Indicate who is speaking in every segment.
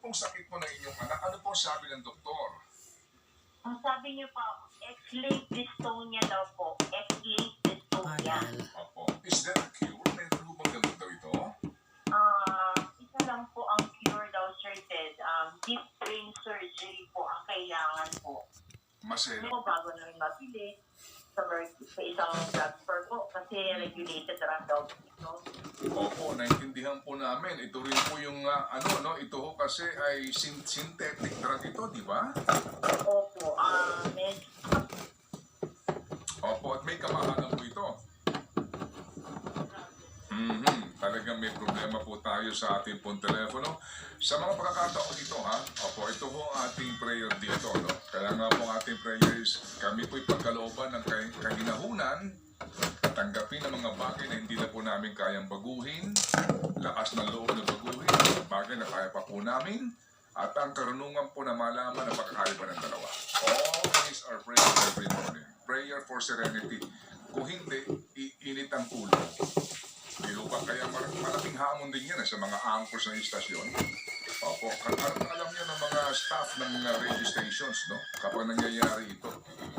Speaker 1: pong sakit po ng inyong anak? Ano pong sabi ng doktor?
Speaker 2: Ang sabi niyo pa, X-linked dystonia daw po. X-linked dystonia.
Speaker 1: Opo. Is there a cure? Meron po bang ganun daw ito?
Speaker 2: Isa lang po ang cure daw, Sir Ted. Deep brain surgery po ang kailangan po.
Speaker 1: Masaya.
Speaker 2: Ano po, bago na rin mapili sa isang drugstore po kasi regulated drug daw ito.
Speaker 1: Opo, naintindihan po namin. Ito rin po yung ito ho kasi ay synthetic drug ito, di ba?
Speaker 2: Opo,
Speaker 1: Opo, at may kamahalan po ito. Talagang may problema po tayo sa ating pong telepono. Sa mga pagkakataon ito, opo, ito ho ang ating prayer dito, no? Kaya nga po ang ating prayers, kami po'y pagkalooban ng kahinahunan, tanggapin ang mga bagay na hindi na po namin kayang baguhin, lakas ng loob na baguhin, bagay na kaya pa po namin, at ang karunungan po na malaman ang pagkakaiba ng dalawa. Always our prayer every morning. Prayer for serenity. Kung hindi, iinit ang ulo. Kaya malaking hamon din yan sa mga anchors ng istasyon. Opo, alam niyo ng mga staff ng mga radio stations, no? Kapag nangyayari ito.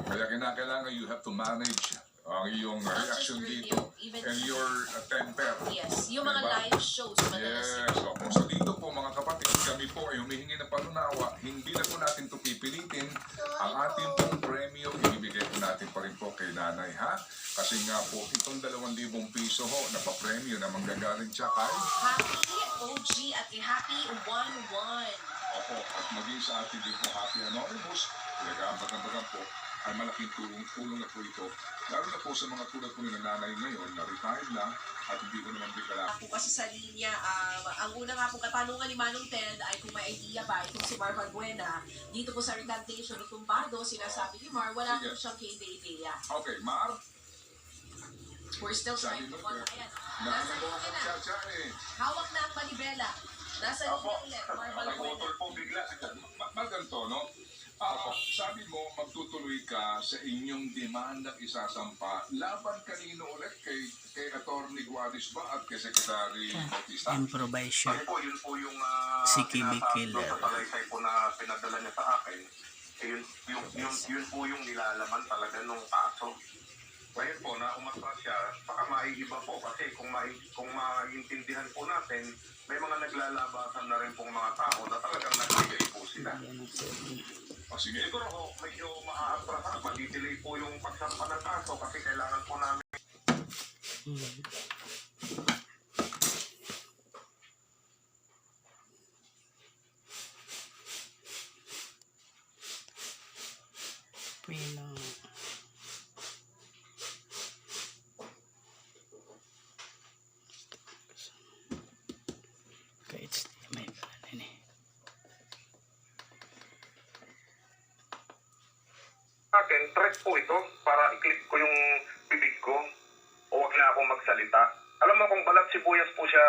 Speaker 1: Kaya kinakailangan you have to manage ang iyong reaction dito and your temper.
Speaker 3: Yes, yung mga live shows.
Speaker 1: Yes, opo. So dito po mga kapatid, kami po ay humihingi ng panunawa. Hindi na po natin ito pipilitin. Ang ating pong premyo, ibibigay po natin pa rin po kay nanay, ha? Kasi nga po, itong 2,000 piso ho na pa-premyo na manggagaling siya kay
Speaker 3: Happy OG at kay Happy 11.
Speaker 1: Opo, at maging sa ating dito Happy Anonymous, pinag-aambag-ambagan po, ay malaking tulong na po ito. Lalo na po sa mga tulad po ng nanay ngayon na retired lang at hindi ko naman bigala.
Speaker 3: Ako kasi sa linya, ang una nga po katanungan ni Manong Ted ay kung may idea ba itong si Mar Valbuena. Dito po sa recantation ng tumbado, sinasabi ni Mar, wala po siyang idea.
Speaker 1: Okay, Mar,
Speaker 3: We're still trying to follow. Ayan. Nasa
Speaker 1: nakakuha
Speaker 3: linya
Speaker 1: ka
Speaker 3: na.
Speaker 1: siya
Speaker 3: Hawak na ang manibela. Nasa linya ulit, Mar Valbuena.
Speaker 1: Nag-motor po bigla. Maganto, no? Sabi mo, magtutuloy ka sa inyong demandang isasampa. Laban kanino ulit? Kay Atty. Guadis ba at kay Secretary Bautista?
Speaker 4: Improvisation.
Speaker 5: Kasi po, yun po yung
Speaker 4: Si Kimi Killer.
Speaker 5: sa talaysay po na pinadala niya sa akin. Yun po yung nilalaman talaga nung kaso. Ngayon po, na umatras siya, baka maiiba po kasi kung maintindihan po natin, may mga naglalabasan na rin pong mga tao na talagang nagbigay po sila.
Speaker 1: Sige.
Speaker 5: Siguro po, medyo maaatras, madidelay po yung pagsampa ng kaso kasi kailangan po namin.
Speaker 4: Pino. Kahit may kanan eh.
Speaker 5: Akin, threat po ito para i-click ko yung bibig ko o wag na akong magsalita. Alam mo kung balat sibuyas po siya